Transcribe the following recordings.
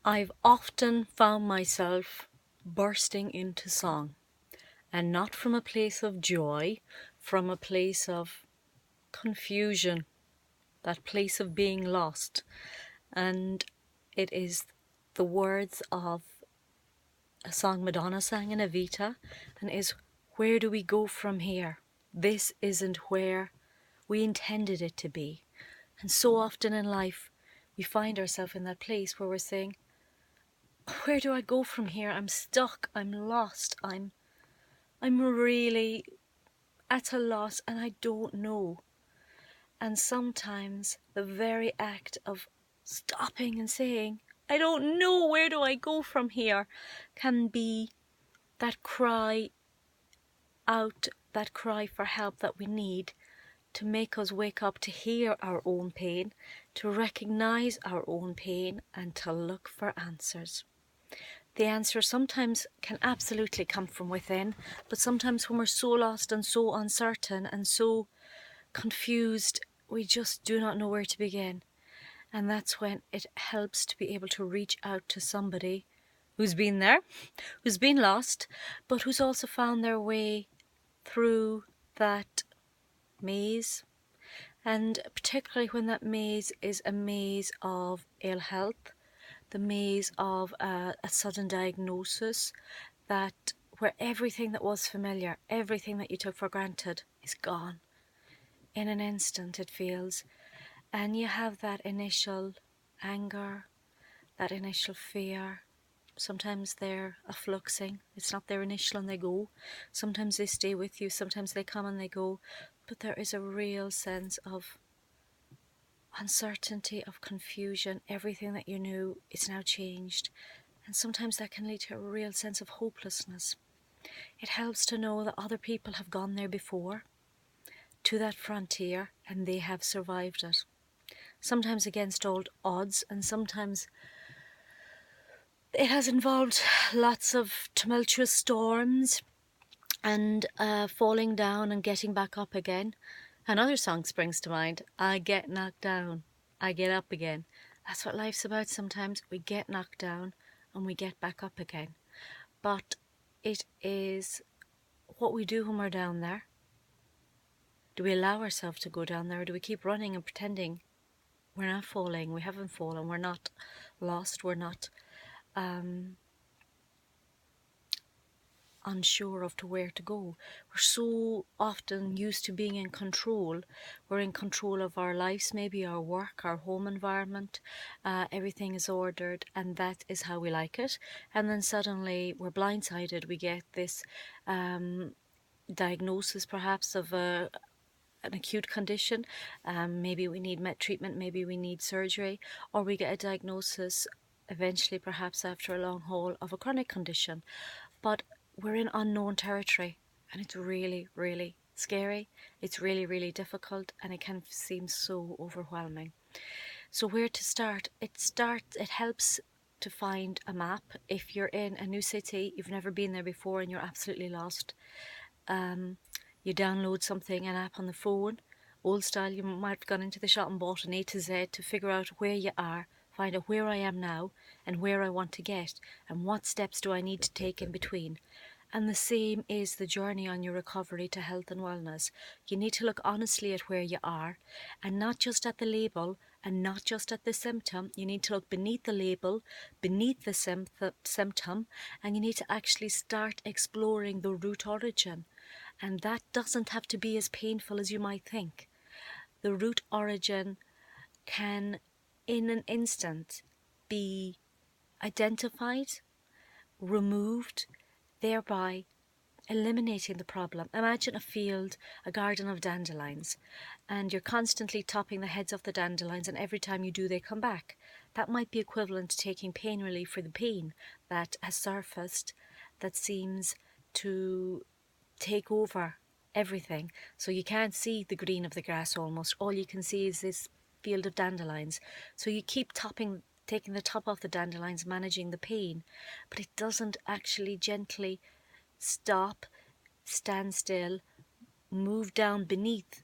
I've often found myself bursting into song, and not from a place of joy, from a place of confusion, that place of being lost. And it is the words of a song Madonna sang in Evita, and is, "Where do we go from here? This isn't where we intended it to be." And so often in life, we find ourselves in that place where we're saying, where do I go from here? I'm stuck, I'm lost, I'm really at a loss and I don't know. And sometimes the very act of stopping and saying, I don't know, where do I go from here, can be that cry out, that cry for help that we need to make us wake up, to hear our own pain, to recognize our own pain, and to look for answers. The answer sometimes can absolutely come from within, but sometimes when we're so lost and so uncertain and so confused, we just do not know where to begin. And that's when it helps to be able to reach out to somebody who's been there, who's been lost, but who's also found their way through that maze. And particularly when that maze is a maze of ill health, the maze of a sudden diagnosis, that where everything that was familiar, everything that you took for granted is gone. In an instant it feels. And you have that initial anger, that initial fear. Sometimes they're a fluxing. It's not their initial and they go. Sometimes they stay with you, sometimes they come and they go. But there is a real sense of uncertainty, of confusion. Everything that you knew is now changed. And sometimes that can lead to a real sense of hopelessness. It helps to know that other people have gone there before, to that frontier, and they have survived it. Sometimes against all odds, and sometimes it has involved lots of tumultuous storms and falling down and getting back up again. Another song springs to mind, I get knocked down, I get up again. That's what life's about sometimes. We get knocked down and we get back up again. But it is what we do when we're down there. Do we allow ourselves to go down there, or do we keep running and pretending we're not falling, we haven't fallen, we're not lost, we're not unsure of to where to go? We're so often used to being in control. We're in control of our lives, maybe our work, our home environment. Everything is ordered and that is how we like it. And then suddenly we're blindsided. We get this diagnosis perhaps of an acute condition. Maybe we need treatment, maybe we need surgery, or we get a diagnosis eventually perhaps after a long haul of a chronic condition. But we're in unknown territory and it's really, really scary. It's really, really difficult and it can seem so overwhelming. So where to start? It helps to find a map. If you're in a new city, you've never been there before and you're absolutely lost, you download something, an app on the phone. Old style, you might have gone into the shop and bought an A to Z to figure out where you are, find out where I am now and where I want to get and what steps do I need to take in between. And the same is the journey on your recovery to health and wellness. You need to look honestly at where you are and not just at the label and not just at the symptom. You need to look beneath the label, beneath the symptom, and you need to actually start exploring the root origin. And that doesn't have to be as painful as you might think. The root origin can, in an instant, be identified, removed, thereby eliminating the problem. Imagine a field, a garden of dandelions, and you're constantly topping the heads of the dandelions, and every time you do, they come back. That might be equivalent to taking pain relief for the pain that has surfaced, that seems to take over everything. So you can't see the green of the grass almost. All you can see is this field of dandelions. So you keep taking the top off the dandelions, managing the pain, but it doesn't actually gently stop, stand still, move down beneath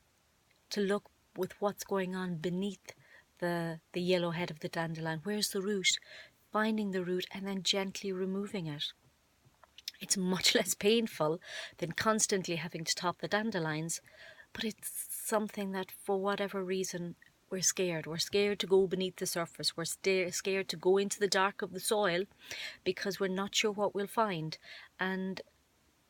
to look with what's going on beneath the yellow head of the dandelion. Where's the root? finding the root and then gently removing it. It's much less painful than constantly having to top the dandelions, but it's something that for whatever reason we're scared. We're scared to go beneath the surface. We're scared to go into the dark of the soil because we're not sure what we'll find. And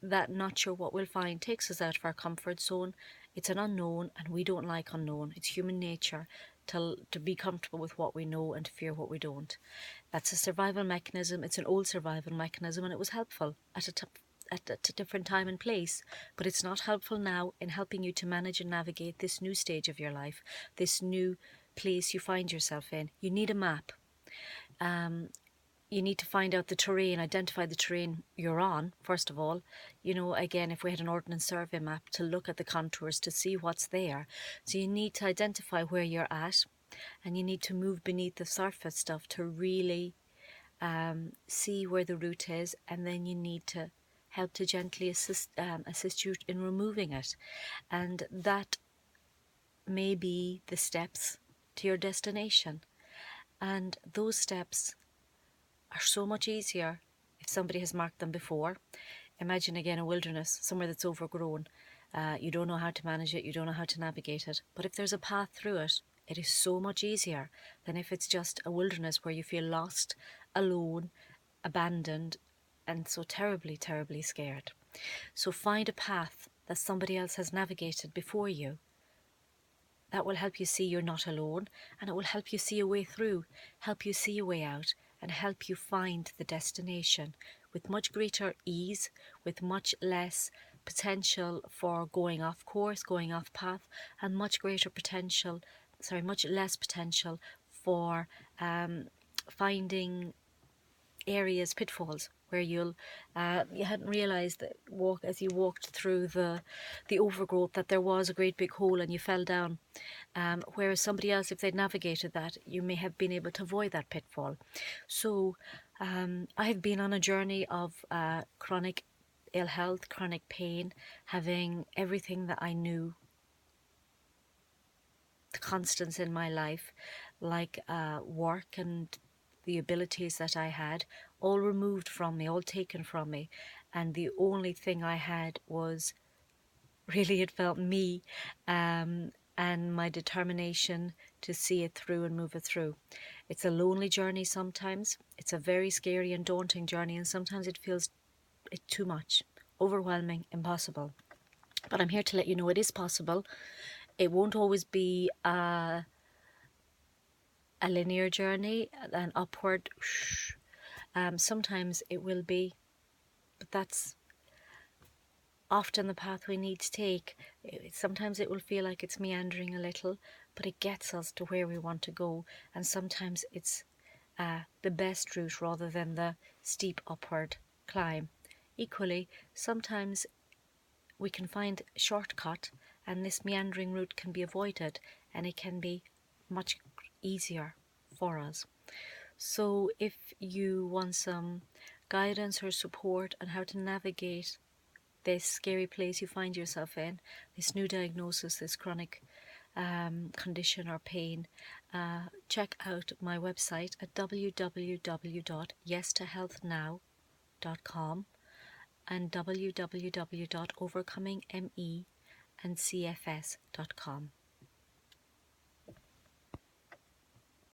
that not sure what we'll find takes us out of our comfort zone. It's an unknown, and we don't like unknown. It's human nature to be comfortable with what we know and to fear what we don't. That's a survival mechanism. It's an old survival mechanism, and it was helpful at a different time and place, but it's not helpful now in helping you to manage and navigate this new stage of your life, this new place you find yourself in. You need a map. You need to find out the terrain, identify the terrain you're on, first of all. You know, again, if we had an Ordnance Survey map, to look at the contours to see what's there. So you need to identify where you're at, and you need to move beneath the surface stuff to really see where the root is, and then you need to help to gently assist you in removing it. And that may be the steps to your destination. And those steps are so much easier if somebody has marked them before. Imagine again a wilderness, somewhere that's overgrown. You don't know how to manage it, you don't know how to navigate it. But if there's a path through it, it is so much easier than if it's just a wilderness where you feel lost, alone, abandoned, and so terribly, terribly scared. So find a path that somebody else has navigated before you. That will help you see you're not alone, and it will help you see a way through, help you see a way out, and help you find the destination with much greater ease, with much less potential for going off course, going off path, and much less potential for finding areas, pitfalls, where you hadn't realised that as you walked through the overgrowth that there was a great big hole and you fell down. Whereas somebody else, if they'd navigated that, you may have been able to avoid that pitfall. So I have been on a journey of chronic ill health, chronic pain, having everything that I knew, the constants in my life, like work and the abilities that I had, all removed from me, all taken from me. And the only thing I had was really, it felt me and my determination to see it through and move it through. It's a lonely journey sometimes. It's a very scary and daunting journey, and sometimes it feels too much, overwhelming, impossible. But I'm here to let you know it is possible. It won't always be a linear journey, an upward. Sometimes it will be, but that's often the path we need to take. Sometimes it will feel like it's meandering a little, but it gets us to where we want to go. And sometimes it's the best route rather than the steep upward climb. Equally, sometimes we can find a shortcut, and this meandering route can be avoided, and it can be much easier for us. So if you want some guidance or support on how to navigate this scary place you find yourself in, this new diagnosis, this chronic condition or pain, check out my website at www.yestohealthnow.com and www.overcomingmeandcfs.com.